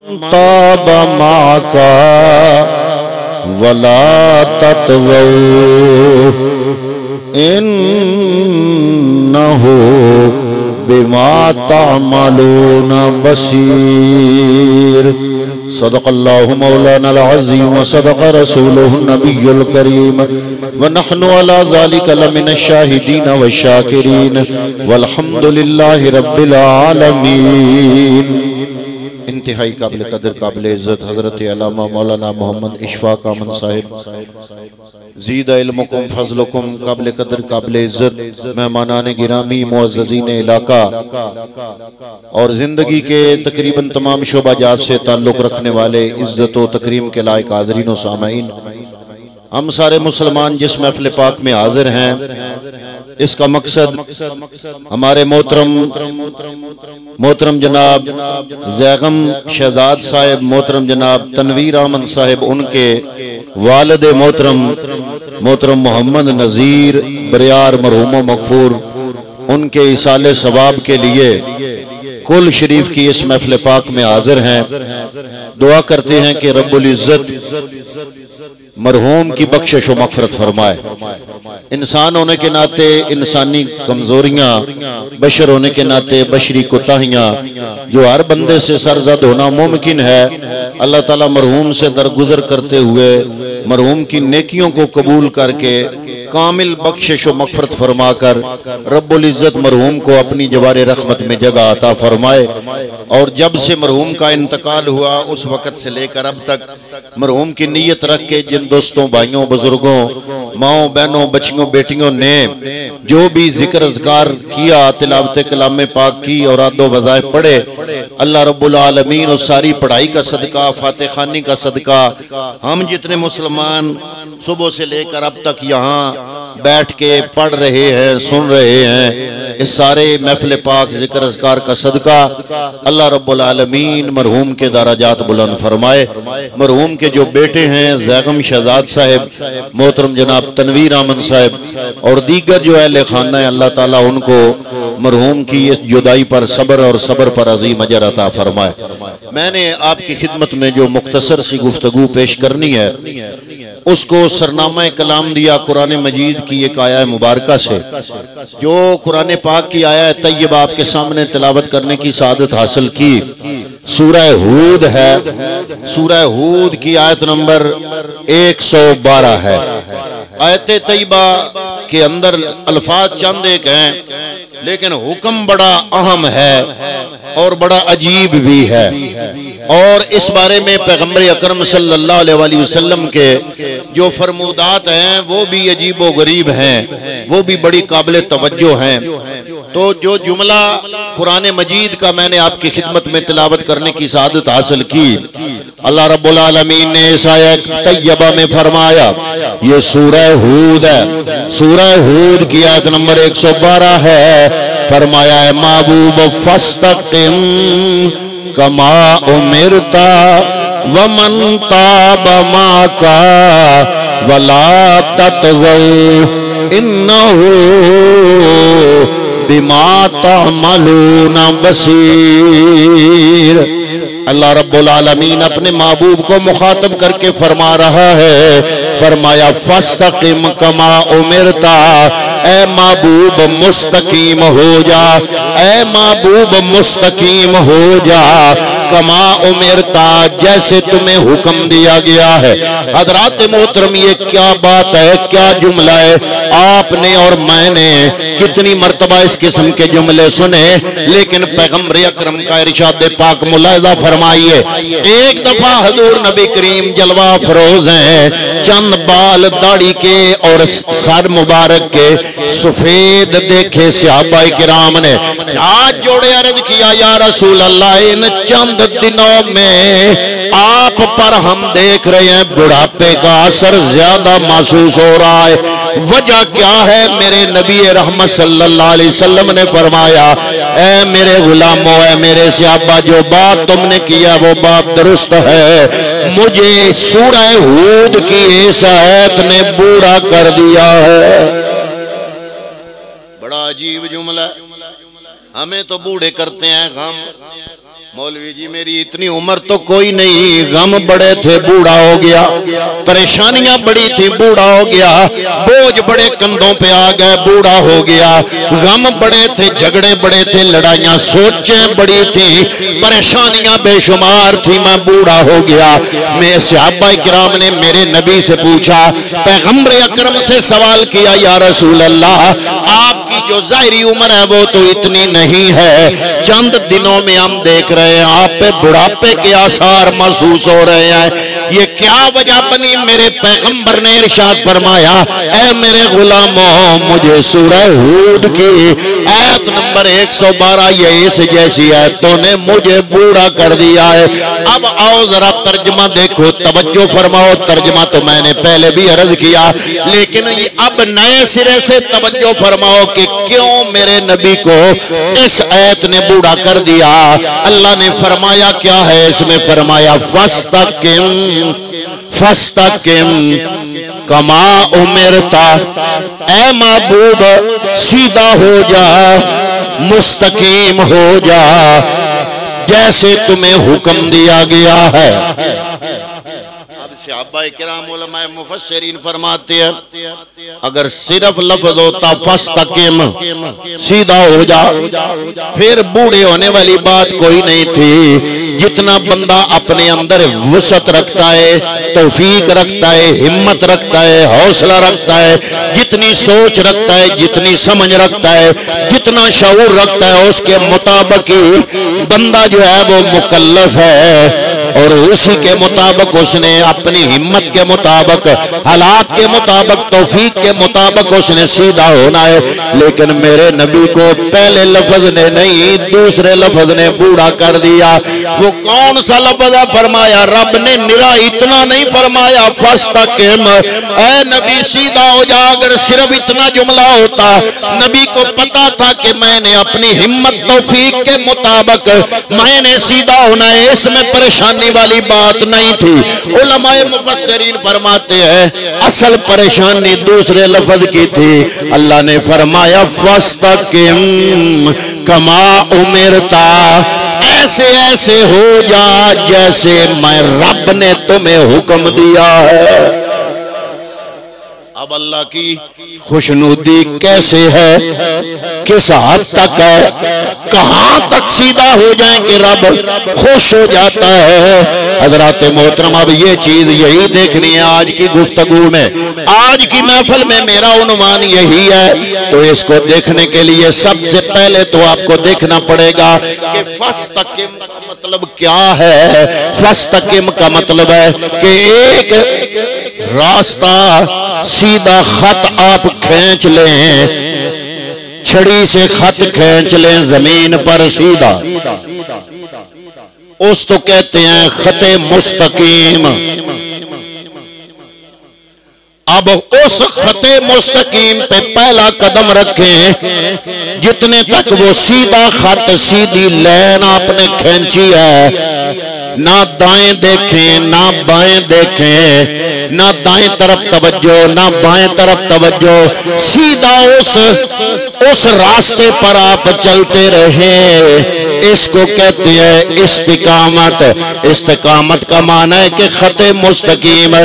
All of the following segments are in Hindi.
ताब माका वला ततवौ इन्नहु बिमा तामलून बसीर। सदक़ल्लाहु मौलाना अज़ीम व सदक़ रसूलुहु नबियुल करीम व नहनु अला ज़ालिका लमिनश शाहिदीन व शाकिरीन वल्हम्दुलिल्लाहि रब्बिल आलमीन। इंतहाई काबिल कदर काबिल इज़्ज़त हज़रत अल्लामा मौलाना मोहम्मद इशफाक अहमद साहिब ज़ीदा इल्मुकुम फ़ज़लुकुम काबिल कदर काबिल इज़्ज़त मेहमानान गिरामी मुअज़्ज़ज़ीन इलाका और ज़िंदगी के तकरीबन तमाम शोबाजात से ताल्लुक़ रखने वाले इज़्ज़त व तकरीम के लायक हाज़रीन व सामाईन, हम सारे मुसलमान जिस महफ़िल पाक में हाजिर हैं, इसका मकसद हमारे मोहतरम जनाब ज़ैगम शहजाद साहिब, मोहतरम जनाब तनवीर अहमद साहिब, उनके वालिद मोहतरम मोहम्मद नज़ीर बरियार मरहूम मग़फ़ूर, उनके इसाले सवाब के लिए कुल शरीफ की इस महफ़िल पाक में हाजिर हैं। दुआ करते हैं कि रब्बुल इज़्ज़त मरहूम की बख्शिश व मग़फ़िरत फरमाए। इंसान होने के नाते इंसानी कमजोरियां, बशर होने के नाते बशरी कोताहियां जो हर बंदे से सरजद होना मुमकिन है, अल्लाह ताला मरहूम से दरगुजर करते हुए मरहूम की नेकियों को कबूल करके कामिल बख्शिश व मग़फ़िरत फरमाकर रब्बुल इज़्ज़त मरहूम को अपनी जवारे रहमत में जगह अता फरमाए। और जब से मरहूम का इंतकाल हुआ उस वक़्त से लेकर अब तक मरहूम की नीयत रख के जिन दोस्तों, भाइयों, बुजुर्गों, माओ, बहनों, बच्चियों, बेटियों ने जो भी जिक्र अज़कार किया, तिलावत कलाम पाक की और आदो वज़ाइफ पढ़े, अल्लाह रब्बुल आलमीन उस सारी पढ़ाई का सदका, फातिहानी का सदका, हम जितने मुसलमान सुबह से लेकर अब तक यहाँ बैठ के पढ़ रहे हैं, सुन रहे हैं, इस सारे महफ़िल पाक जिक्र अज़कार का सदका अल्लाह रब्बुल आलमीन मरहूम के दराजात बुलंद फरमाए। मरहूम के जो बेटे हैं ज़ैगम शहजाद साहिब, मोहतरम जनाब तनवीर अहमद साहिब और दीगर जो अहले खाना है, अल्लाह ताला उनको मरहूम की इस जुदाई पर सब्र और सब्र पर अज़ीम अजर अता फरमाए। मैंने आपकी खिदमत में जो मुख्तसर सी गुफ्तगू पेश करनी है उसको सरनामा कलाम दिया कुरान मजीद की एक आया मुबारका से, जो कुरान पाक की आया तैयबा आपके सामने तिलावत करने की सआदत हासिल की। सूरह हूद है, सूरह हूद की आयत नंबर 112 है। आयत तैयबा के अंदर अल्फाज चंद एक हैं, लेकिन हुक्म बड़ा अहम है और बड़ा अजीब भी है। और इस बारे में पैगम्बर अकरम सल्लल्लाहु अलैहि वसल्लम के जो फरमूदात हैं वो भी अजीब व गरीब हैं, वो भी बड़ी काबिल तवज्जो हैं। तो जो जुमला कुरान मजीद का मैंने आपकी खिदमत में तिलावत करने की सआदत हासिल की, अल्लाह रब्बुल आलमीन ने इस आयत तैयबा में फरमाया, ये सूरह हूद है, सूरह हूद की आयत नंबर 112 है। फरमाया है महबूब फस्तक़िम कमा उमिरता वमन ताब माका वला ततगौ इन्नहु बिमा तामलून बसीर। अल्लाह रब्बुल आलमीन अपने महबूब को मुखातब करके फरमा रहा है, फरमाया फस्तक़िम कमा उमिरता, ए महबूब मुस्तकीम हो जा, ए महबूब मुस्तकीम हो जा, कमा उमिरता, जैसे तुम्हें हुक्म दिया गया है। हज़रात मोहतरम, ये क्या बात है, क्या जुमला है। आपने और मैंने कितनी मर्तबा इस किस्म के जुमले सुने, लेकिन पैगम्बर अकरम का इरशाद पाक मुलाहिज़ा फरमाइए। एक दफा हजूर नबी करीम जलवा फरोज हैं, चंद बाल दाढ़ी के और सर मुबारक के सफेद देखे सहाबा किराम ने हाथ जोड़े अर्ज किया, या रसूल अल्लाह, इन चंद दिनों में आप पर हम देख रहे हैं बुढ़ापे का असर ज्यादा महसूस हो रहा है, वजह क्या है? मेरे नबी रहमत सल्लल्लाहु अलैहि वसल्लम ने फरमाया, ए मेरे गुलामों, ए मेरे सहाबा, जो बात तुमने किया वो बात दुरुस्त है, मुझे सूरह हूद की इस आयत ने बूढ़ा कर दिया है। बड़ा अजीब जुमला, हमें तो बूढ़े करते हैं गम, मौलवी जी मेरी इतनी उम्र तो कोई नहीं, गम बड़े थे बूढ़ा हो गया, परेशानियां बड़ी थी बूढ़ा हो गया, बोझ बड़े कंधों पे आ गए बूढ़ा हो गया, गम बड़े थे, झगड़े बड़े थे, लड़ाइयां सोचें बड़ी थी, परेशानियां बेशुमार थी, मैं बूढ़ा हो गया। मैं सहाबा किराम ने मेरे नबी से पूछा, पैगंबर अकरम से सवाल किया, या रसूल अल्लाह आपकी जो जाहिरी उम्र है वो तो इतनी नहीं है, चंद दिनों में हम देख रहे हैं आप पे बुढ़ापे के आसार महसूस हो रहे हैं, ये क्या वजह बनी? मेरे पैगंबर ने इरशाद फरमाया, ऐ मेरे गुलामों मुझे सूरह हूद की आयत नंबर 112 ये इस जैसी आयतों ने मुझे बूढ़ा कर दिया है। अब आओ जरा तर्जमा देखो, तवज्जो फरमाओ, तर्जमा तो मैंने पहले भी अर्ज किया, लेकिन ये अब नए सिरे से तवज्जो फरमाओ कि क्यों मेरे नबी को इस आयत ने बूढ़ा कर दिया। अल्लाह ने फरमाया क्या है इसमें? फरमाया फस्तकिम फस्तकिम कमा उमिरता, ऐ महबूब सीधा हो जा, मुस्तकीम हो जा, जैसे तुम्हें हुक्म दिया गया है। अब सहाबा किराम उलमाए मुफस्सिरीन फरमाते हैं, अगर सिर्फ लफ्ज होता फस्तकिम सीधा हो जा, फिर बूढ़े होने वाली बात कोई नहीं थी। जितना बंदा अपने अंदर वसत रखता है, तौफीक रखता है, हिम्मत रखता है, हौसला रखता है, जितनी सोच रखता है, जितनी समझ रखता है, जितना शऊर रखता है, उसके मुताबिक ही बंदा जो है वो मुकल्लफ है, और उसी के मुताबिक उसने अपनी हिम्मत के मुताबिक, हालात के मुताबिक, तौफीक के मुताबिक उसने सीधा होना है। लेकिन मेरे नबी को पहले लफ्ज ने नहीं, दूसरे लफ्ज ने बूढ़ा कर दिया। वो कौन सा लफ्ज है? फरमाया, रब ने निरा इतना नहीं फरमाया फस्तकिम, ऐ नबी सीधा हो जा। अगर सिर्फ इतना जुमला होता, नबी को पता था कि मैंने अपनी हिम्मत तौफीक के मुताबिक मैंने सीधा होना है, इसमें परेशानी वाली बात नहीं थी। उलमाए मुफस्सिरीन फरमाते हैं असल परेशानी दूसरे लफ्ज की थी। अल्लाह ने फरमाया फस्तकिम कमा उमिरता, ऐसे ऐसे हो जा जैसे मैं रब ने तुम्हें हुक्म दिया है। अब अल्लाह की खुशनुदी कैसे है, किस हद तक है, कहां तक सीधा हो जाए कि रब खुश हो जाता है। हज़रात मोहतरम, अब ये चीज यही देखनी है आज की गुफ्तगू में, आज की महफिल में मेरा उन्वान यही है। तो इसको देखने के लिए सबसे पहले तो आपको देखना पड़ेगा कि फस्तकिम का मतलब क्या है। फस्तकिम का मतलब है कि एक रास्ता सीधा खत आप खींच लें, छड़ी से खत खींच लें जमीन पर सीधा, उस तो कहते हैं खते मुस्तकीम। अब उस खते मुस्तकीम पे पहला कदम रखें, जितने तक वो सीधा खत, सीधी लाइन आपने खींची है, ना दाएं देखें ना बाएं देखें, ना दाएं तरफ तवज्जो ना बाएं तरफ तवज्जो, सीधा उस रास्ते पर आप चलते रहे। इसको कहते हैं इस्तिकामत। इस्तिकामत का माना है कि खते मुस्तकीम,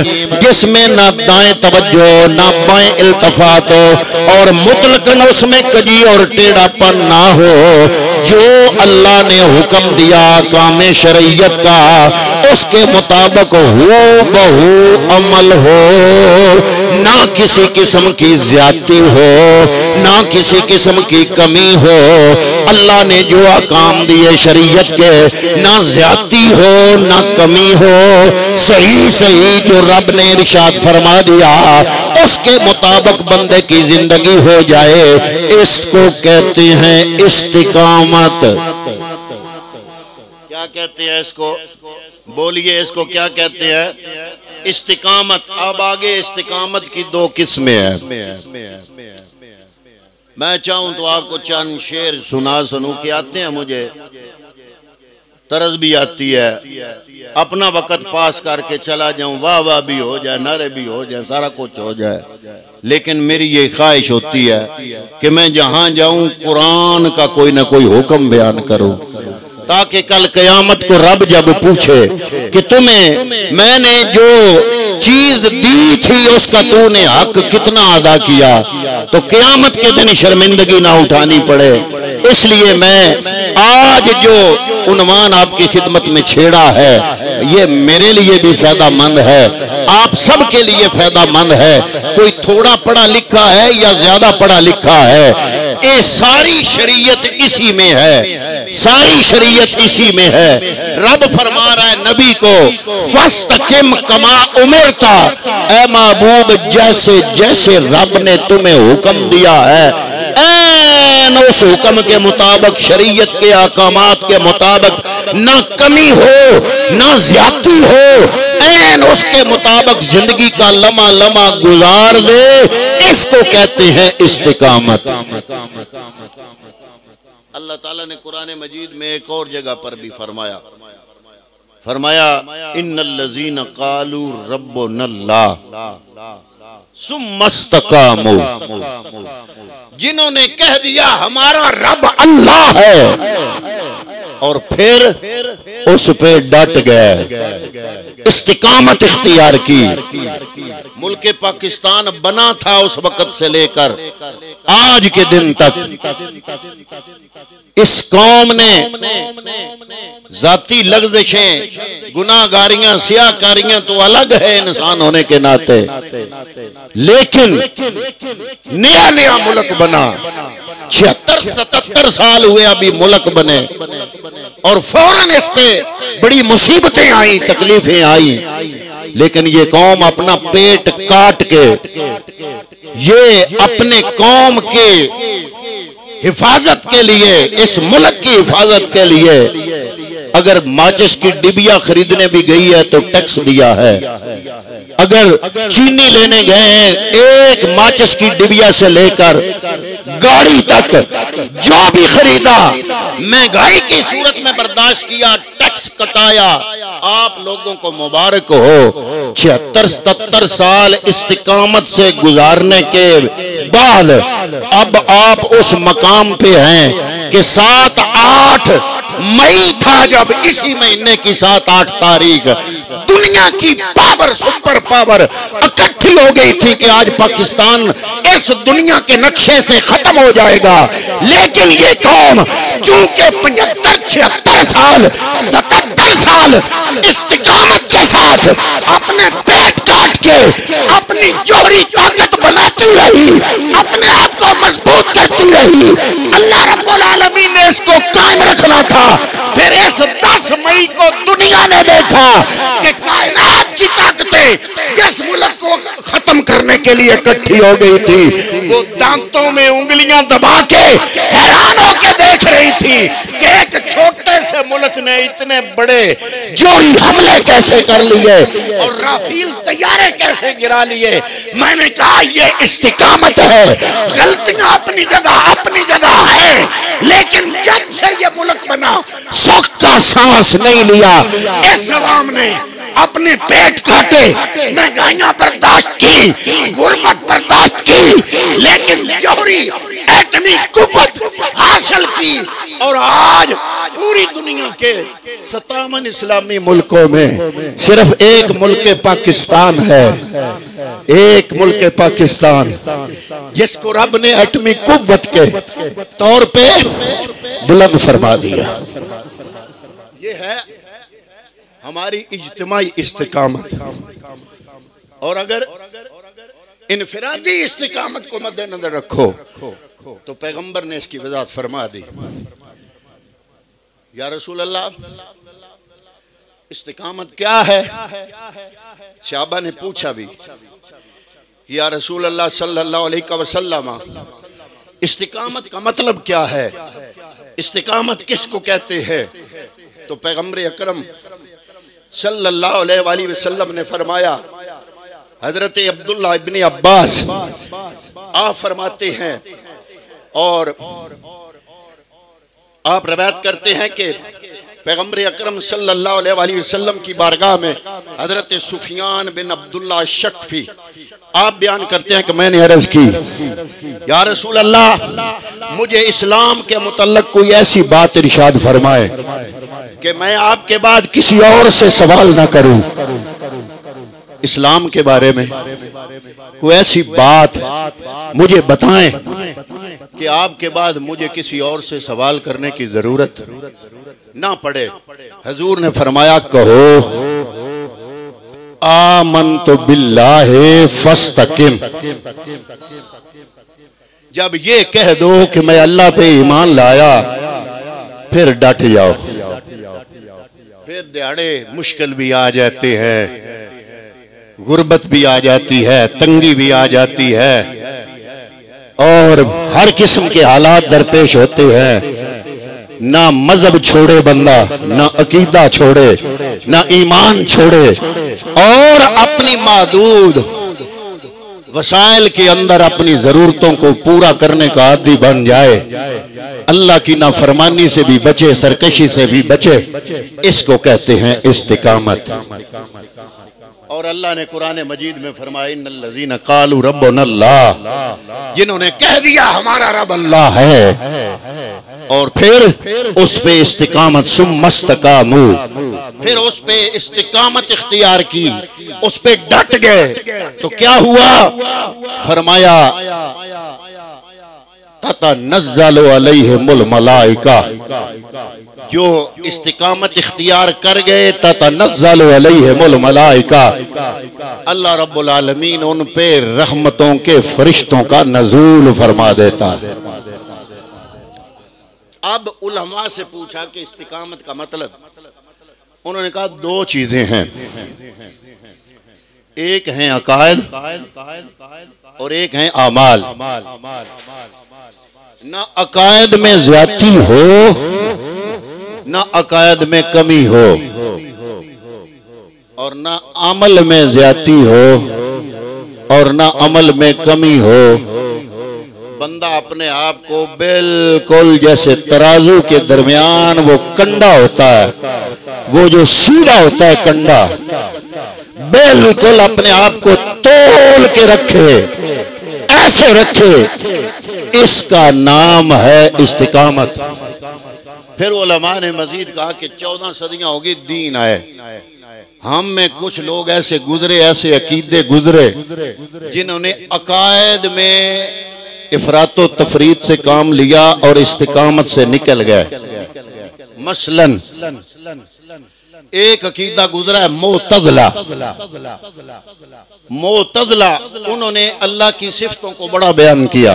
जिसमें ना दाएं तवज्जो ना बाएं इल्तफात हो, और मुतलकन उसमें कजी और टेढ़ापन ना हो। जो अल्लाह ने हुक्म दिया काम शरीयत का, उसके मुताबिक हो बहु अमल हो, ना किसी किस्म की ज्यादती हो, ना किसी किस्म की कमी हो। अल्लाह ने जो अहकाम दिए शरीयत के, ना ज्यादती हो ना कमी हो, सही सही जो रब ने इरशाद फरमा दिया उसके मुताबिक बंदे की जिंदगी हो जाए, इसको कहते हैं इस्तिकामत। क्या कहते हैं इसको? बोलिए, इसको क्या कहते हैं? इस्तिकामत। अब आगे इस्तिकामत की दो किस्में हैं। मैं चाहूं तो आपको चंद शेर सुनू के आते हैं, मुझे तरस भी आती है, अपना वक्त पास करके चला जाऊं, वाह वाह भी हो जाए, नारे भी हो जाए, सारा कुछ हो जाए, लेकिन मेरी ये ख्वाहिश होती है कि मैं जहां जाऊं कुरान का कोई ना कोई हुक्म बयान करूं। ताकि कल क़यामत को रब जब पूछे कि तुम्हें मैंने जो चीज दी थी उसका तूने हक कितना अदा किया, तो क़यामत के दिन शर्मिंदगी ना उठानी पड़े। इसलिए मैं आज जो उन्वान आपकी खिदमत में छेड़ा है ये मेरे लिए भी फायदामंद है, आप सब के लिए फायदामंद है। कोई थोड़ा पढ़ा लिखा है या ज्यादा पढ़ा लिखा है, ये सारी शरीयत इसी में है, सारी शरीयत इसी में है। रब फरमा रहा है नबी को, फस्तकिम कमा उमिरता, ऐ महबूब जैसे जैसे रब ने तुम्हें हुक्म दिया है उस हुक्म के मुताबिक, शरीयत के अहकामात के मुताबिक ना कमी हो ना ज्यादती हो, ऐन उसके मुताबिक जिंदगी का लम्हा लम्हा गुजार दे। इसको कहते हैं इस्तिकामत। अल्लाह ताला ने कुरान मजीद में एक और जगह पर भी फरमाया इन्नल्लज़ीना क़ालू रब्बुनल्लाह सुम्मस्तक़ामू, जिन्होंने कह दिया हमारा रब अल्लाह है और फिर उस पे डट गए, इस्तिकामत इख्तियार की। मुल्क पाकिस्तान बना था उस वक्त से लेकर आज के दिन तक इस कौम ने जाती लग्ज़िशें, गुनाहगारियां, सियाकारियां तो अलग है इंसान होने के नाते, लेकिन नया नया मुल्क बना। 76-77 साल हुए अभी मुल्क बने और फौरन इस पे बड़ी मुसीबतें आई, तकलीफें आई, लेकिन ये कौम अपना पेट काट के, ये अपने कौम के हिफाजत के लिए, इस मुल्क की हिफाजत के लिए अगर माचिस की डिबिया खरीदने भी गई है तो टैक्स दिया है, अगर चीनी लेने गए हैं एक माचिस की डिबिया से लेकर गाड़ी तक जो भी खरीदा महंगाई की सूरत में बर्दाश्त किया, टैक्स कटाया। आप लोगों को मुबारक हो, 76-77 साल इस्तिकामत से गुजारने के बाद अब आप उस मकाम पे हैं कि 7-8 मई था जब इसी महीने की 7-8 तारीख दुनिया की पावर, सुपर पावर इकट्ठी हो गई थी कि आज पाकिस्तान इस दुनिया के नक्शे से खत्म हो जाएगा। लेकिन ये कौम चूंकि 75-76 साल 77 साल इस्तिकामत के साथ अपने पेट काट के अपनी जोहरी ताकत बनाती रही, अपने आप को मजबूत करती रही, अल्लाह रब्बुल आलमीन ने इसको कायम रखना था। फिर इस 10 मई को दुनिया ने देखा कि कायनात की ताकतें जिस मुल्क को खत्म करने के लिए इकट्ठी हो गई थी, वो दांतों में उंगलियां दबा के हैरान होकर देख रही थी कि एक छोटे से मुल्क ने इतने बड़े जोड़ी हमले कैसे कर लिए और राफेल तैयारे कैसे गिरा लिए। मैंने कहा ये इस्तिकामत है, गलतियां अपनी जगह है, लेकिन जब से ये मुल्क बना सुख का सांस नहीं लिया। इस अवाम ने अपने पेट काटे, महंगाइयां बर्दाश्त की, गुर्बत बर्दाश्त की, लेकिन जोहरी एटमी कुव्वत हासिल की और आज पूरी दुनिया के 57 इस्लामी मुल्कों में सिर्फ एक मुल्क पाकिस्तान है, एक मुल्क पाकिस्तान जिसको रब ने एटमी कुव्वत के तौर पे बुलंद फरमा दिया। ये है हमारी इज्तिमाई इस्तिकामत। और अगर इनफिरादी इस्तिकामत को मद्देनजर रखो तो पैगंबर ने इसकी वजाहत फरमा दी। या रसूल अल्लाह इस्तिकामत क्या है? सहाबा ने पूछा भी, या रसूल अल्लाह सल्लल्लाहु अलैहि वसल्लम इस्तिकामत का मतलब क्या है, इस्तिकामत किसको कहते हैं? तो पैगंबर अकरम सल्लल्लाहु अलैहि वसल्लम ने फरमाया, हजरत अब्दुल्लाह इब्न अब्बास आप फरमाते हैं और आप रवायत करते हैं कि पैगंबर अकरम सल्लल्लाहु अलैहि वसल्लम की बारगाह में हजरत सुफियान बिन अब्दुल्लाह शक्फी आप बयान करते हैं कि मैंने अर्ज की, या रसूल अल्लाह मुझे इस्लाम के मुतल्लिक कोई ऐसी बात इरशाद फरमाए कि मैं आपके बाद किसी और से सवाल ना करूं इस्लाम के बारे में, कोई ऐसी बात मुझे बताएं कि आपके बाद मुझे किसी और से सवाल करने की जरूरत ना पड़े। हजूर ने फरमाया कहो आमनतु बिल्लाहि फस्तकिम। जब ये कह दो कि मैं अल्लाह पे ईमान लाया, फिर डट जाओ। फिर दिहाड़े मुश्किल भी आ जाते हैं, गुर्बत भी आ जाती है, तंगी भी आ जाती है और हर किस्म के हालात दरपेश होते हैं। ना मजहब छोड़े बंदा, ना अकीदा छोड़े, ना ईमान छोड़े और अपनी मादूद वसाइल के अंदर अपनी जरूरतों को पूरा करने का आदी बन जाए। अल्लाह की नाफरमानी से भी बचे, सरकशी से भी बचे। इसको कहते हैं इस्तिकामत। और अल्लाह ने कुरान मजीद में फरमाया इन्नल्लज़ीना क़ालू रब्बुनल्लाह, जिन्होंने कह दिया हमारा रब अल्लाह है और फिर उस पे इस्तिकामत सुम्मस्तकामू, फिर उस पे इस्तिकामत इख्तियार की, उस पे डट गए तो क्या हुआ? फरमाया ततनज़्ज़लु अलैहिमुल मलाइका, जो इस्तिकामत इख्तियार कर गए ततनज़्ज़लु अलैहिमुल मलाइका, अल्लाह रब्बुल आलमीन उन पे रहमतों के फरिश्तों का नज़ूल फरमा देता है। अब उलमा से पूछा कि इस्तिकामत का मतलब, उन्होंने कहा दो चीजें हैं, एक है अकायद और एक है आमाल। ना अकायद में ज्यादती हो, ना अकायद में कमी हो और ना अमल में ज्यादती हो और ना अमल में कमी हो। बंदा अपने आप को बिल्कुल जैसे तराजू के दरमियान वो कंडा होता है, वो जो सीधा होता है कंडा, बिल्कुल अपने आप को तोल के रखे, ऐसे रखे, इसका नाम है इस्तिकामत। फिर उलमा ने मजीद कहा कि 14 सदियां होगी दीन आए, हम में कुछ लोग ऐसे गुजरे, ऐसे अकीदे गुजरे जिन्होंने अकायद में इफरातो तफरीद से काम लिया और इस्तिकामत से निकल गए। मसलन एक अकीदा गुजरा है मोतज़िला। मोतज़िला उन्होंने अल्लाह की सिफतों को बड़ा बयान किया,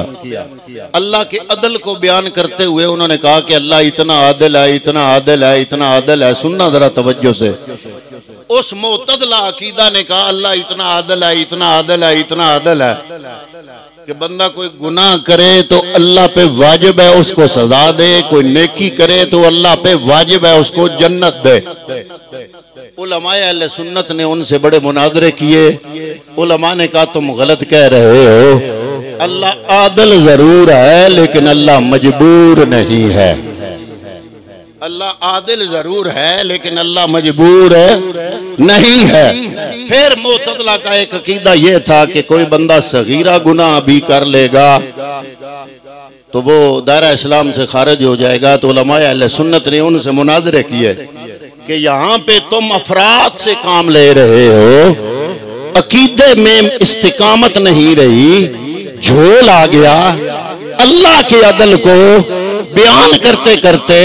अल्लाह के अदल को बयान करते हुए उन्होंने कहा कि अल्लाह इतना आदिल है, इतना आदिल है, इतना आदिल है। सुनना जरा तवज्जो से। उस मोतज़िला अकीदा ने कहा अल्लाह इतना आदिल है, इतना आदिल है, इतना आदिल है कि बंदा कोई गुनाह करे तो अल्लाह पे वाजिब है उसको सजा दे, कोई नेकी करे तो अल्लाह पे वाजिब है उसको जन्नत दे। उलमाए अहले सुन्नत ने उनसे बड़े मुनाजरे किए। उलमा ने कहा तुम गलत कह रहे हो, अल्लाह आदिल जरूर है लेकिन अल्लाह मजबूर नहीं है। अल्लाह आदिल जरूर है लेकिन अल्लाह मजबूर नहीं है। फिर मुतज़िला का एक अकीदा यह था कि कोई बंदा सगीरा गुनाह भी कर लेगा तो वो दायरा इस्लाम से खारिज हो जाएगा। तो उलमाए अहले सुन्नत ने उनसे मुनाजरे किए कि यहाँ पे तुम अफराद से काम ले रहे हो, अकीदे में इस्तिकामत नहीं रही, झोल आ गया। अल्लाह के अदल को बयान करते करते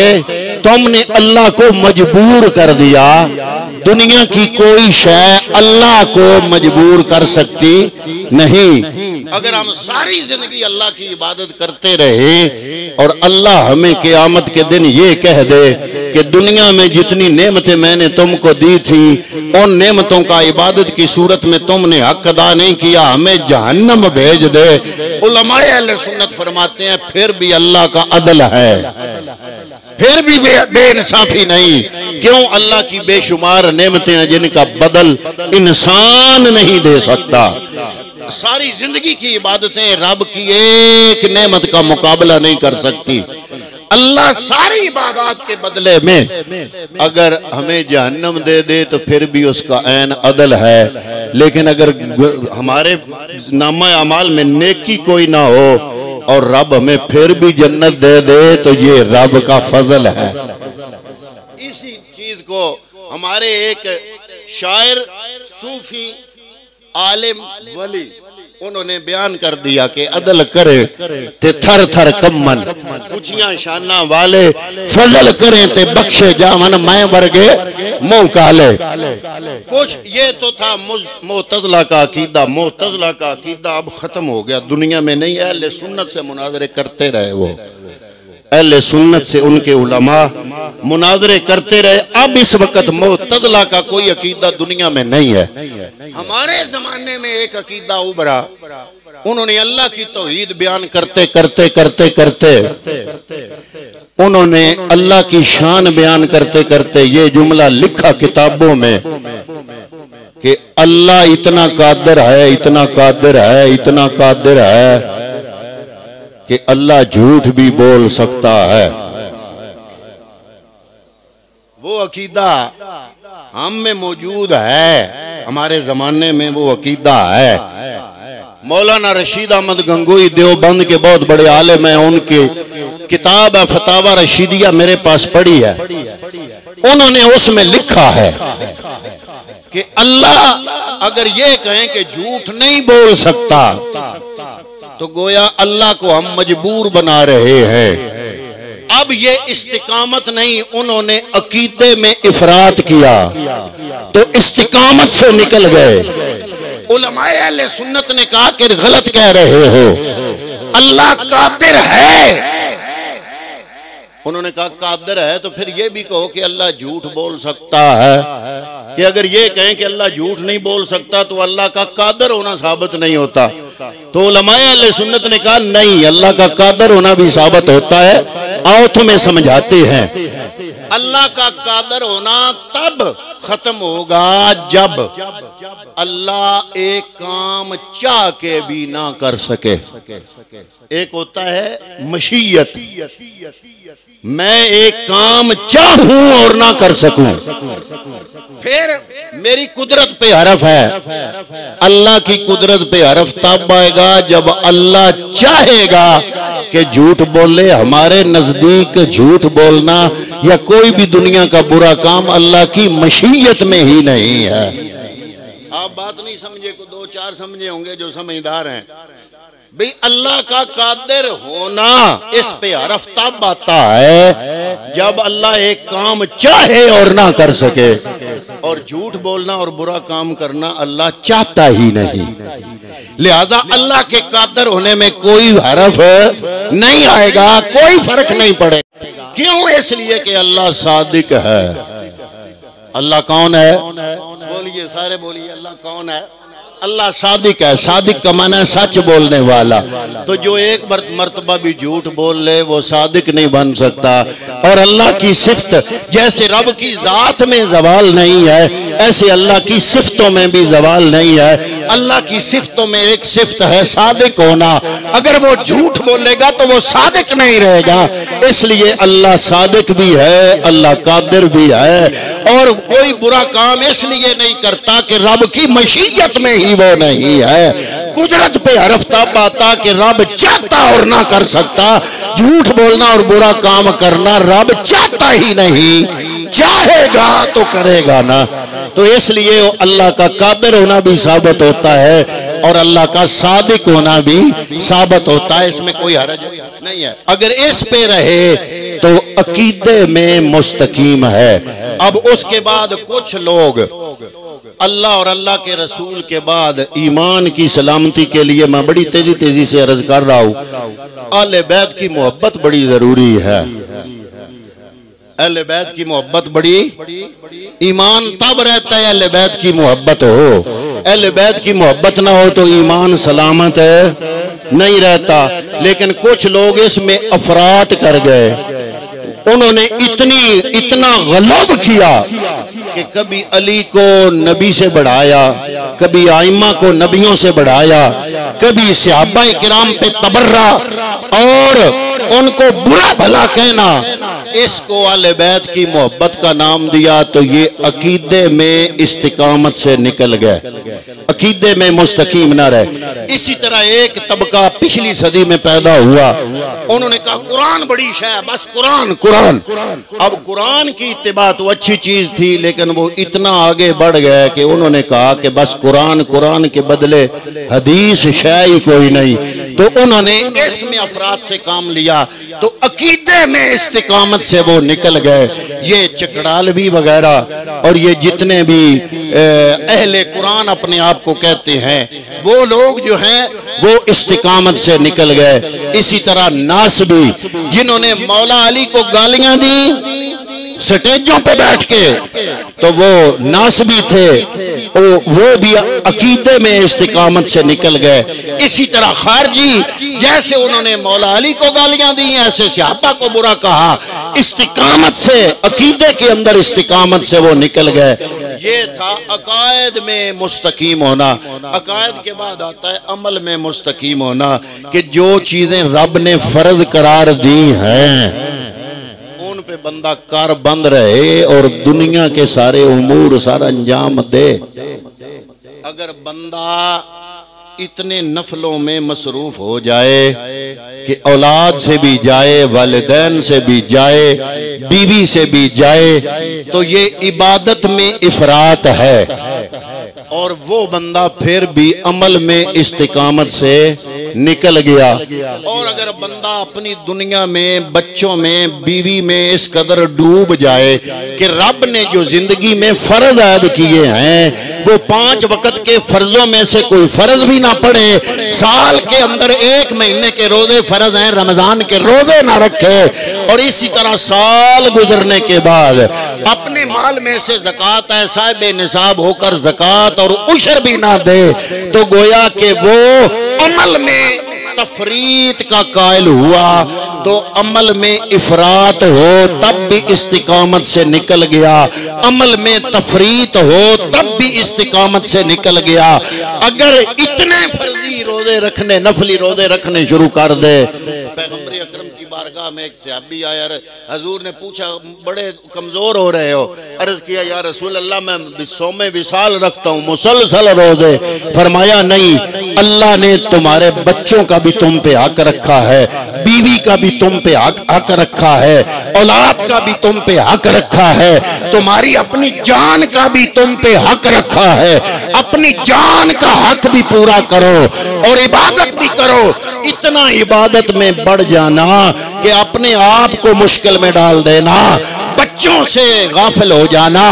तुमने अल्लाह को मजबूर कर दिया। दुनिया की कोई शय अल्लाह को मजबूर कर सकती नहीं। अगर हम सारी जिंदगी अल्लाह की इबादत करते रहे और अल्लाह हमें क़यामत के दिन ये कह दे कि दुनिया में जितनी नेमतें मैंने तुमको दी थी उन नेमतों का इबादत की सूरत में तुमने हक अदा नहीं किया, हमें जहन्नम भेज दे, उलमाए अहले सुन्नत फरमाते हैं फिर भी अल्लाह का अदल है, फिर भी बेइंसाफी नहीं। क्यों? अल्लाह की बेशुमार नेमतें हैं जिनका बदल इंसान नहीं दे सकता। सारी जिंदगी की इबादतें रब की एक नेमत का मुकाबला नहीं कर सकती। अल्लाह सारी इबादत के बदले में अगर हमें जहन्नम दे दे तो फिर भी उसका ऐन अदल है। लेकिन अगर हमारे नामा अमाल में नेकी कोई ना हो और रब हमें फिर भी जन्नत दे दे तो ये रब का फजल है। इसी को हमारे एक शायर सूफी आलिम वली उन्होंने बयान कर दिया कि अदल करे ते थर थर कम्मन, ऊंचियां शाना वाले फजल करें ते बख्शे जावन, मैं वर्गे मुंह काले। कुछ ये तो था मुअतज़िला का अकीदा। मुअतज़िला का अकीदा अब खत्म हो गया, दुनिया में नहीं। अहले सुन्नत से मुनाज़रे करते रहे, वो अहले सुन्नत से उनके उलमा मुनाज़रे करते रहे। अब इस वक्त मुअतज़िला का कोई अकीदा दुनिया में नहीं है। हमारे जमाने में एक अकीदा उभरा, उन्होंने अल्लाह की तौहीद बयान करते करते करते करते उन्होंने अल्लाह की शान बयान करते करते ये जुमला लिखा किताबों में कि अल्लाह इतना कादिर है, इतना कादिर है, इतना कादिर है कि अल्लाह झूठ भी बोल सकता है। वो अकीदा हम में मौजूद है, हमारे जमाने में वो अकीदा है। मौलाना रशीद अहमद गंगोई देवबंद के बहुत बड़े आलिम हैं, उनकी किताब है फतावा रशीदिया मेरे पास पड़ी है। उन्होंने उसमें लिखा है कि अल्लाह अगर ये कहें कि झूठ नहीं बोल सकता तो गोया अल्लाह को हम मजबूर बना रहे हैं। अब ये इस्तिकामत नहीं, उन्होंने अकीदे में इफरात किया तो इस्तिकामत से निकल गए। उलमाए अहले सुन्नत ने कहा कि गलत कह रहे हो, अल्लाह कादिर है। उन्होंने कहा कादिर है तो फिर ये भी कहो कि अल्लाह झूठ बोल सकता है, कि अगर ये कहें कि अल्लाह झूठ नहीं बोल सकता तो अल्लाह का कादिर होना साबित नहीं होता। तो उलमाए अहले सुन्नत ने कहा नहीं, अल्लाह का कादिर होना भी साबित होता है। आओ तुम्हें समझाते हैं। अल्लाह का कादिर होना तब खत्म होगा जब अल्लाह एक काम चाह के भी ना कर सके। एक होता है मशीयत, मैं एक काम चाहूं और ना कर सकूं। फिर मेरी कुदरत पे हरफ है, अल्लाह की कुदरत पे हरफ तब आएगा जब अल्लाह चाहेगा कि झूठ बोले। हमारे नजदीक झूठ बोलना या कोई भी दुनिया का बुरा काम अल्लाह की मशीयत में ही नहीं है। आप बात नहीं समझे, को दो चार समझे होंगे जो समझदार हैं। भाई अल्लाह का कादिर होना इस पे हरफ तब आता है जब अल्लाह एक काम चाहे और ना कर सके। और झूठ बोलना और बुरा काम करना अल्लाह चाहता ही नहीं, लिहाजा अल्लाह के कादिर होने में कोई हरफ नहीं आएगा, कोई फर्क नहीं पड़ेगा। क्यों? इसलिए कि अल्लाह सादिक है। अल्लाह कौन है? बोलिए, सारे बोलिए, अल्लाह कौन है? अल्लाह सादिक है। सादिक का माना है सच बोलने वाला। तो जो एक मर्तबा भी झूठ बोल ले वो सादिक नहीं बन सकता। और अल्लाह की सिफ्त, जैसे रब की जात में जवाल नहीं है, ऐसे अल्लाह की सिफ्तों में भी जवाल नहीं है। अल्लाह की सिफ्तों में एक सिफ्त है सादिक होना। अगर वो झूठ बोलेगा तो वो सादिक नहीं रहेगा। इसलिए अल्लाह सादिक भी है, अल्लाह कादिर भी है। और कोई बुरा काम इसलिए नहीं करता कि रब की मशीयत में ही वो नहीं है। कुदरत पे हरफ तब आता कि रब चाहता और ना कर सकता। झूठ बोलना और बुरा काम करना रब चाहता ही नहीं, चाहेगा तो करेगा ना। तो इसलिए अल्लाह का कादिर होना भी साबित होता है और अल्लाह का सादिक होना भी साबित होता है। इसमें कोई हरज नहीं है। अगर इस पे रहे तो अकीदे में मुस्तकीम है। अब उसके बाद कुछ लोग अल्लाह और अल्लाह के रसूल के बाद ईमान की सलामती के लिए मैं बड़ी तेजी से अर्ज कर रहा हूँ, अहले बैत की मोहब्बत बड़ी जरूरी है। अहले बैत की मोहब्बत बड़ी, ईमान तब रहता है अहले बैत की मोहब्बत हो। अहले बैत की मोहब्बत ना हो तो ईमान सलामत नहीं रहता। लेकिन कुछ लोग इसमें अफरात कर गए, उन्होंने इतना गलब किया कि कभी अली को नबी से बढ़ाया, कभी आइमा को नबियों से बढ़ाया, कभी सहाबा किराम पे तबर्रा और उनको बुरा भला कहना, इसको अहले बैत की मोहब्बत का नाम दिया, तो ये अकीदे में इस्तिकामत से निकल गए, अकीदे में मुस्तकीम ना रहे। इसी तरह एक तबका पिछली सदी में पैदा हुआ, उन्होंने कहा कुरान बड़ी शय, बस कुरान कुरान। अब कुरान की इत्तिबा तो अच्छी चीज थी, लेकिन वो इतना आगे बढ़ गए कि उन्होंने कहा कि बस कुरान कुरान के बदले हदीस शय ही कोई नहीं। तो उन्होंने इसमें अफराद से काम लिया, तो अकीदे में इस्तिकामत से वो निकल गए। ये चकड़ालवी वगैरह और ये जितने भी अहले कुरान अपने आप को कहते हैं, वो लोग जो हैं वो इस्तिकामत से निकल गए। इसी तरह नासबी, जिन्होंने मौला अली को गालियां दी स्टेजों पे बैठ के, तो वो नासबी थे, वो भी अकीदे में इस्तिकामत से निकल गए। इसी तरह खारजी, जैसे उन्होंने मौला अली को गालियां दी, ऐसे सहाबा को बुरा कहा, इस्तिकामत से, अकीदे के अंदर इस्तिकामत से वो निकल गए। ये था अकायद में मुस्तकीम होना। अकायद के बाद आता है अमल में मुस्तकीम होना, कि जो चीजें रब ने फर्ज करार दी हैं उन पे बंदा कर बंद रहे और दुनिया के सारे उमूर सारा अंजाम दे। अगर बंदा इतने नफलों में मसरूफ हो जाए कि औलाद से भी जाए, वालिदैन से भी जाए, बीवी से भी जाए, तो ये इबादत में इफरात है। और वो बंदा फिर भी अमल में इस्तिकामत से निकल गया। और अगर बंदा अपनी दुनिया में, बच्चों में, बीवी में इस कदर डूब जाए कि रब ने जो जिंदगी में फर्ज ऐद किए हैं वो 5 वक्त के फर्जों में से कोई फर्ज भी ना पड़े, साल के अंदर 1 महीने के रोजे फर्ज हैं, रमजान के रोजे ना रखे, और इसी तरह साल गुजरने के बाद अपने माल में से ज़कात है, साहिब निसाब होकर ज़कात और उशर भी ना दे, तो गोया कि वो अमल में तफरीत का कायल हुआ। तो अमल में इफरात हो तब भी इस्तिकामत से निकल गया, अमल में तफरीत हो तब भी इस्तिकामत से निकल गया। अगर इतने फर्जी रोजे रखने, नफली रोजे रखने शुरू कर दे, पैगंबर अकरम की बारगाह में एक सहाबी आया, हजूर ने पूछा बड़े कमजोर हो रहे हो, अर्ज किया या रसूल अल्लाह मैं 100 विसाल रखता हूँ, मुसलसल रोजे। फरमाया नहीं, अल्लाह ने तुम्हारे बच्चों का भी तुम पे हक रखा है, बीवी का भी तुम पे हक रखा है, औलाद का भी तुम पे हक रखा है, तुम्हारी अपनी जान का भी तुम पे हक रखा है। अपनी जान का हक भी पूरा करो और इबादत भी करो। इतना इबादत में बढ़ जाना कि अपने आप को मुश्किल में डाल देना, बच्चों से गाफिल हो जाना,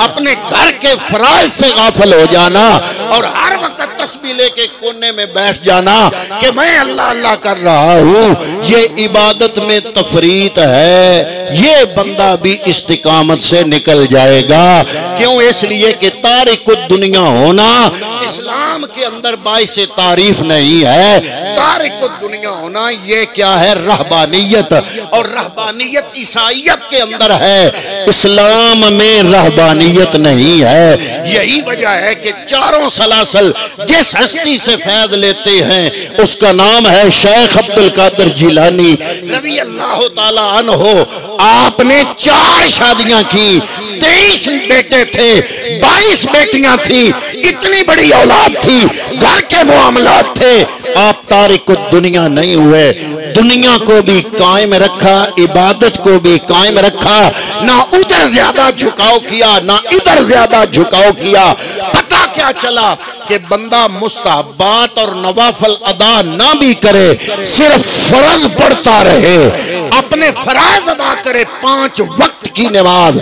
अपने घर के फराइज से गाफिल हो जाना, और हर वक्त तस्बीह लेके कोने में बैठ जाना कि मैं अल्लाह अल्लाह कर रहा हूँ, ये इबादत में तफरीत है। ये बंदा भी इस्तिकामत से निकल जाएगा। क्यों? इसलिए कि तारिकुद दुनिया होना इस्लाम के अंदर बाइस तारीफ नहीं है। तारिकुद दुनिया होना ये क्या है? रहबानियत, और रहबानियत ईसाइयत के अंदर है, इस्लाम में रहबानियत नहीं है। यही वजह है कि चारों सलासल जिस हस्ती से फैज लेते हैं उसका नाम है शेख अब्दुल कादिर जिलानी रज़ी अल्लाह ताला अन्हो। आपने 4 शादियां की, 23 बेटे थे, 22 बेटियां थी, इतनी बड़ी औलाद थी, घर के मामलात थे। आप तारिकुद दुनिया नहीं हुए, दुनिया को भी कायम रखा, इबादत को भी कायम रखा, ना उधर ज्यादा झुकाव किया ना इधर ज्यादा झुकाव किया। पता क्या चला कि बंदा मुस्तहबात और नवाफल अदा ना भी करे, सिर्फ फर्ज पढ़ता रहे, अपने फराज अदा करे, 5 वक्त की नमाज,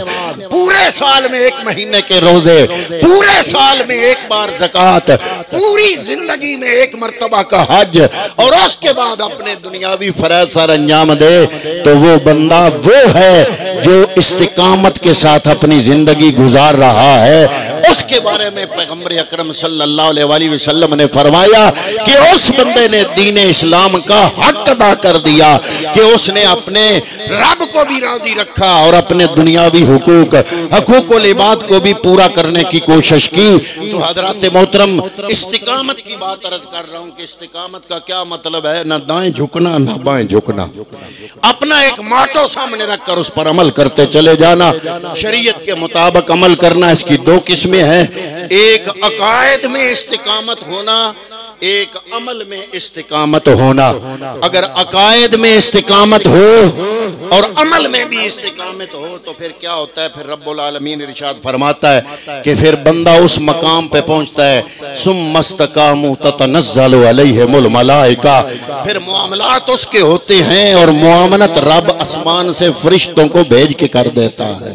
पूरे साल में 1 महीने के रोजे, पूरे साल में 1 बार ज़कात, पूरी जिंदगी में 1 मर्तबा का हज, और उसके बाद अपने दुनियावी फराज सर अंजाम दे, तो वो बंदा वो है जो इस्तिकामत के साथ अपनी जिंदगी गुजार रहा है। उसके बारे में पैगंबर अकरम सल्लल्लाहु अलैहि वसल्लम ने फरमाया कि उस बंदे ने दीन इस्लाम का हक अदा कर दिया कि उसने अपने रब को भी राजी रखा और अपने दुनियावी हुकूक हकूकुल इबाद को भी पूरा करने की कोशिश की। तो हजरात मोहतरम, इस्तिकामत की बात अर्ज कर रहा हूँ कि इस्तिकामत का क्या मतलब है। ना दाएं झुकना ना बाएं झुकना, अपना एक माटो सामने रखकर उस पर अमल करते चले जाना, शरीयत के मुताबिक अमल करना। इसकी दो किस्में हैं, एक अकायद में इस्तिकामत होना, एक अमल में इस्तिकामत होना। अगर अकायद में इस्तिकामत हो और अमल में भी इस्तिकामत हो तो फिर क्या होता है, फिर रब्बुल आलमीन इरशाद फरमाता है कि फिर बंदा उस मकाम पे पहुंचता है, सुम्मस्तकामु ततनज़्ज़लु अलैहिमुल मलाइका, फिर मुआमलात उसके होते हैं और मुआमलत रब आसमान से फरिश्तों को भेज के कर देता है।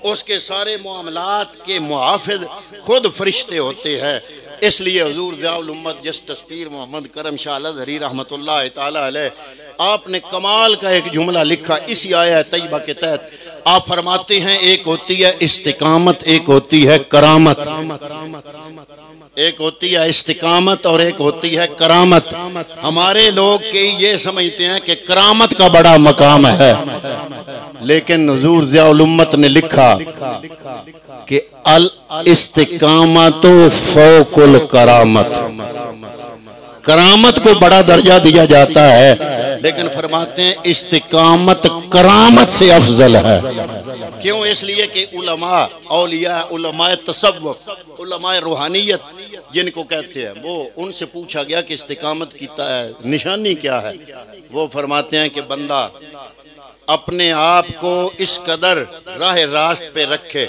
उसके सारे मामलात के मुहाफिज खुद फरिश्ते होते हैं। इसलिए हुजूर ज़ियाउल उम्मत जस्टिस पीर मोहम्मद करम शाह अलज़हरी रहमतुल्लाह ताला अलैह, आपने कमाल का एक जुमला लिखा इसी आया तैयबा के तहत। आप फरमाते हैं एक होती है इस्तिकामत, एक होती है करामत। एक होती है इस्तिकामत और एक होती है करामत। हमारे लोग के ये समझते हैं कि करामत का बड़ा मकाम है, लेकिन हुजूर ज़ियाउल उम्मत ने लिखा कि अल इस्तिकामतो फौकुल करामत, करामत को बड़ा दर्जा दिया जाता है, लेकिन फरमाते हैं इस्तिकामत करामत से अफजल है। क्यों? इसलिए कि उलमा औलिया, उलमाए तसव्वुफ, उलमाए रूहानियत जिनको कहते हैं, वो उनसे पूछा गया कि इस्तिकामत की निशानी क्या है। वो फरमाते हैं कि बंदा अपने आप को इस कदर राह रास्त पे रखे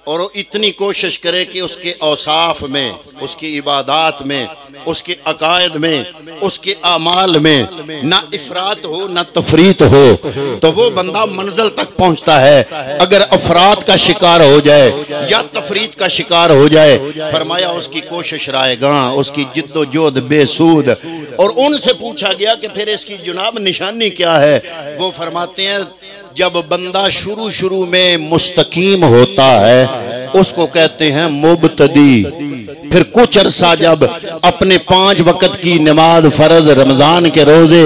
और इतनी कोशिश करे कि उसके औसाफ में, उसकी इबादात में, उसके अकायद में, उसके आमाल में ना इफरात हो ना तफरीत हो, तो वो बंदा मंजिल तक पहुंचता है। अगर अफरात का शिकार हो जाए या तफरीत का शिकार हो जाए, फरमाया उसकी कोशिश रायगां, उसकी जिद्दोजहद बेसूद। और उनसे पूछा गया कि फिर इसकी जुनाब निशानी क्या है। वो फरमाते हैं जब बंदा शुरू शुरू में मुस्तकीम होता है उसको कहते हैं मुबतदी। फिर कुछ अरसा जब अपने 5 वक्त की नमाज, फर्ज, रमजान के रोजे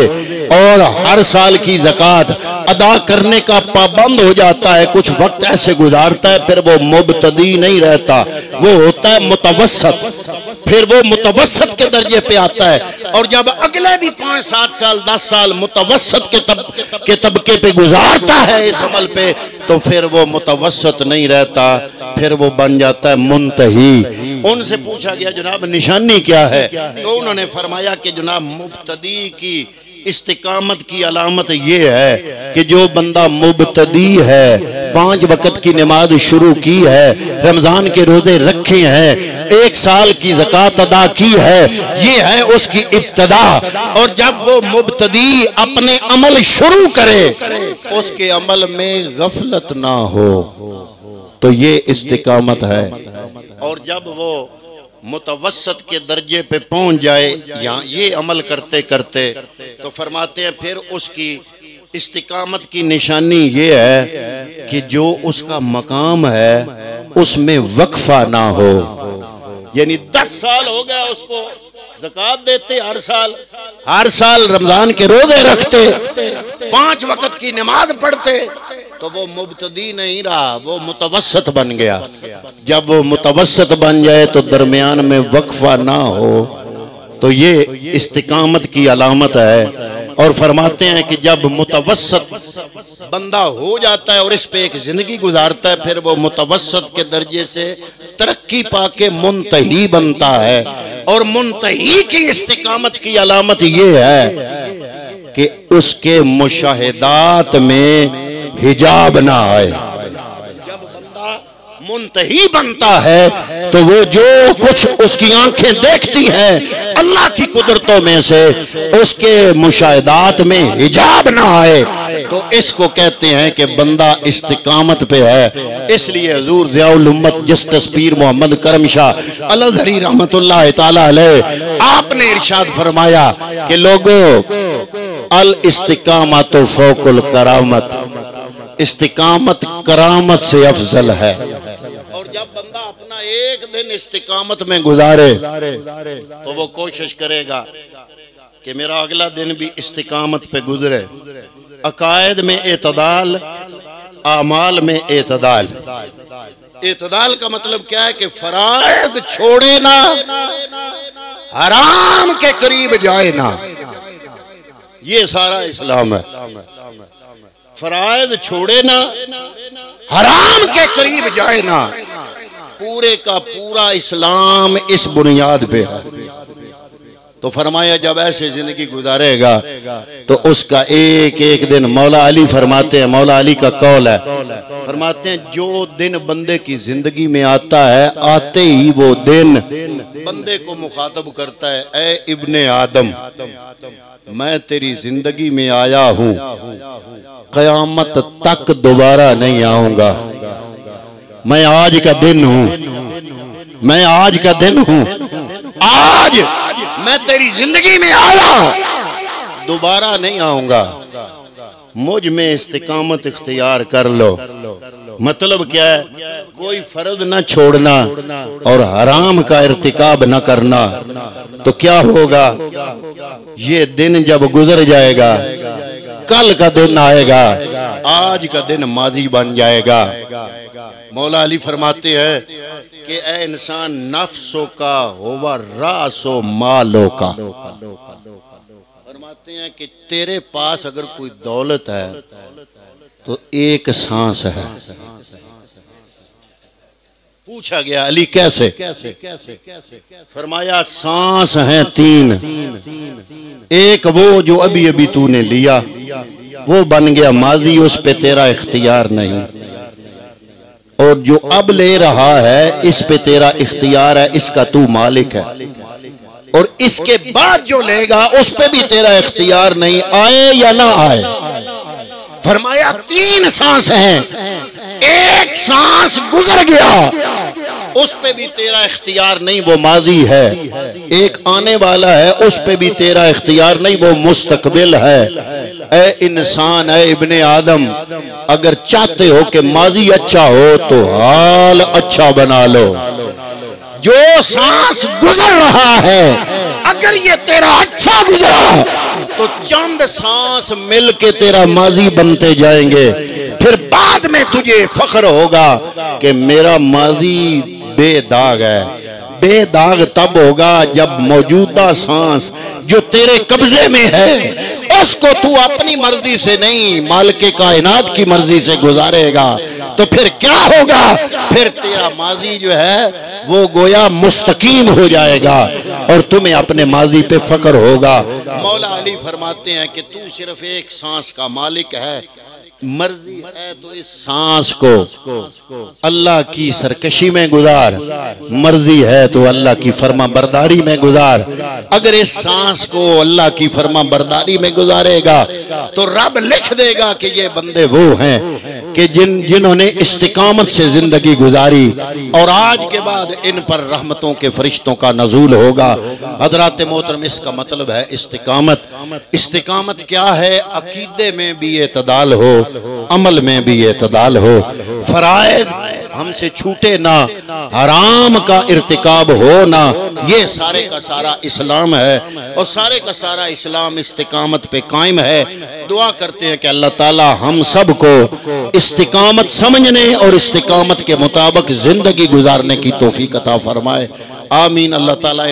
और हर साल की ज़कात अदा करने का पाबंद हो जाता है, कुछ वक्त ऐसे गुजारता है, फिर वो मुबतदी नहीं रहता, वो होता है मुतवस्सत। फिर वो मुतवस्सत के दर्जे पे आता है। और जब अगले भी 5, 7 साल, 10 साल मुतवस्सत के तबके पे गुजारता है इस अमल पे, तो फिर वो मुतवस्सत नहीं रहता, फिर वो बन जाता है मुंतही। उनसे पूछा गया जनाब निशानी क्या है, तो उन्होंने फरमाया कि जनाब मुबतदी की इस्तिकामत की अलामत ये है कि जो बंदा मुबतदी है, 5 वक्त की नमाज शुरू की है, रमजान के रोजे रखे हैं, 1 साल की ज़कात अदा की है, ये है उसकी इब्तिदा। और जब वो मुबतदी अपने अमल शुरू करे, उसके अमल में गफलत ना हो, तो ये इस्तिकामत है। और जब वो मुतवस्सत के दर्जे पे पहुंच जाए यहाँ ये अमल करते करते, तो फरमाते हैं फिर उसकी इस्तिकामत की निशानी ये है कि जो उसका मकाम है उसमें वक्फा ना हो। यानी 10 साल हो गया उसको ज़कात देते, हर साल रमजान के रोजे रखते, 5 वक्त की नमाज पढ़ते, तो वो मुबतदी नहीं रहा, वो मुतवस्सत बन गया। जब वो मुतवस्सत बन जाए तो दरमियान में वक्फा ना हो, तो ये इस्तिकामत की अलामत है। और फरमाते हैं कि जब मुतवस्सत बंदा हो जाता है और इस पे एक जिंदगी गुजारता है, फिर वो मुतवस्सत के दर्जे से तरक्की पाके मुंतही बनता है। और मुंतही की इस्तिकामत की अलामत ये है कि उसके मुशाहिदात में हिजाब ना आए। जब बंदा मुंतही बनता है तो वो जो कुछ उसकी आंखें देखती हैं अल्लाह की कुदरतों में से, उसके मुशाहिदात में हिजाब ना आए, तो इसको कहते हैं कि बंदा इस्तिकामत पे है। इसलिए हुजूर ज़ियाउल उम्मत जस्टिस पीर मोहम्मद करम शाह अलज़हरी रहमतुल्लाह ताला अलैह, आपने इरशाद फरमाया कि लोगों अल इस्तिकामत फौकुल करामत, इस्तिकामत करामत से अफजल है। और जब बंदा अपना एक दिन इस्तिकामत में गुजारे तो वो कोशिश करेगा कि मेरा अगला दिन भी इस्तिकामत पे गुजरे, अकायद में एतदाल, आमाल में एतदाल। एतदाल का मतलब क्या है कि फराइज छोड़े ना, हराम के करीब जाए ना, ये सारा इस्लाम है। फराइज छोड़े ना, हराम के करीब जाए ना, पूरे का पूरा इस्लाम इस बुनियाद पे है। तो फरमाया जब ऐसे जिंदगी गुजारेगा तो उसका एक एक दिन, मौला अली फरमाते हैं, मौला अली का कौल है, फरमाते हैं जो दिन बंदे की जिंदगी में आता है, आते ही वो दिन बंदे को मुखातब करता है, ए इब्ने आदम, मैं तेरी जिंदगी में आया हूं, कयामत तक दोबारा नहीं आऊंगा। मैं आज का दिन हूं, मैं आज का दिन हूं, आज मैं तेरी जिंदगी में आया, दोबारा नहीं आऊंगा। मुझ में इस्तिकामत इख्तियार कर लो। मतलब क्या है? कोई फर्ज न छोड़ना और हराम का इर्तिकाब न करना। तो क्या होगा? ये दिन जब गुजर जाएगा, कल का दिन आएगा, आज का दिन माजी बन जाएगा। मौला अली फरमाते हैं कि ए इंसान, नफ्सों का होवा रासो मालो का। फरमाते हैं कि तेरे पास अगर कोई दौलत है तो एक सांस है। पूछा गया अली कैसे? फरमाया सांस हैं तीन। एक वो जो अभी अभी तूने लिया, वो बन गया माजी, उस पे तेरा इख्तियार नहीं। और जो अब ले रहा है, इस पे तेरा इख्तियार है, इसका तू मालिक है। और इसके बाद जो लेगा, उस पे भी तेरा इख्तियार नहीं, आए या ना आए। फरमाया तीन सांस हैं, एक सांस गुजर गया, उस पे भी तेरा इख्तियार नहीं, वो माजी है। एक आने वाला है, उस पे भी तेरा इख्तियार नहीं, वो मुस्तकबिल है। ए इंसान, ए इब्ने आदम, अगर चाहते हो कि माजी अच्छा हो तो हाल अच्छा बना लो। जो सांस गुजर रहा है, अगर ये तेरा अच्छा गुजरा तो चंद सांस मिल के तेरा माजी बनते जाएंगे। फिर बाद में तुझे फख्र होगा कि मेरा माजी बेदाग है। बेदाग तब होगा जब मौजूदा सांस जो तेरे कब्जे में है, उसको तू अपनी मर्जी से नहीं, मालिक कायनात की मर्जी से गुजारेगा। तो फिर क्या होगा? फिर तेरा माजी जो है वो गोया मुस्तकीम हो जाएगा और तुम्हें अपने माजी पे फख्र होगा। मौला अली फरमाते हैं कि तू सिर्फ एक सांस का मालिक है, मर्जी है तो इस सांस को अल्लाह की सरकशी में गुजार, मर्जी है तो अल्लाह की फर्मा बरदारी में गुजार। अगर इस सांस को अल्लाह की फर्मा बरदारी में गुजारेगा तो रब लिख देगा कि ये बंदे वो हैं कि जिन्होंने इस्तिकामत से जिंदगी गुजारी और आज के बाद इन पर रहमतों के फरिश्तों का नजूल होगा। हजरात मोहतरम, इसका मतलब है इस्तिकामत। इस्तिकामत क्या है? अकीदे में भी एतदाल हो, अमल में भी एतदाल हो, फराइज हमसे छूटे ना, हराम का इर्तिकाब हो ना, ये सारे का सारा इस्लाम है। और सारे का सारा इस्लाम इस्तिकामत पे कायम है। दुआ करते हैं कि अल्लाह ताला हम सब को इस्तिकामत समझने और इस्तिकामत के मुताबिक जिंदगी गुजारने की तौफीक अता फरमाए। आमीन। अल्लाह ताला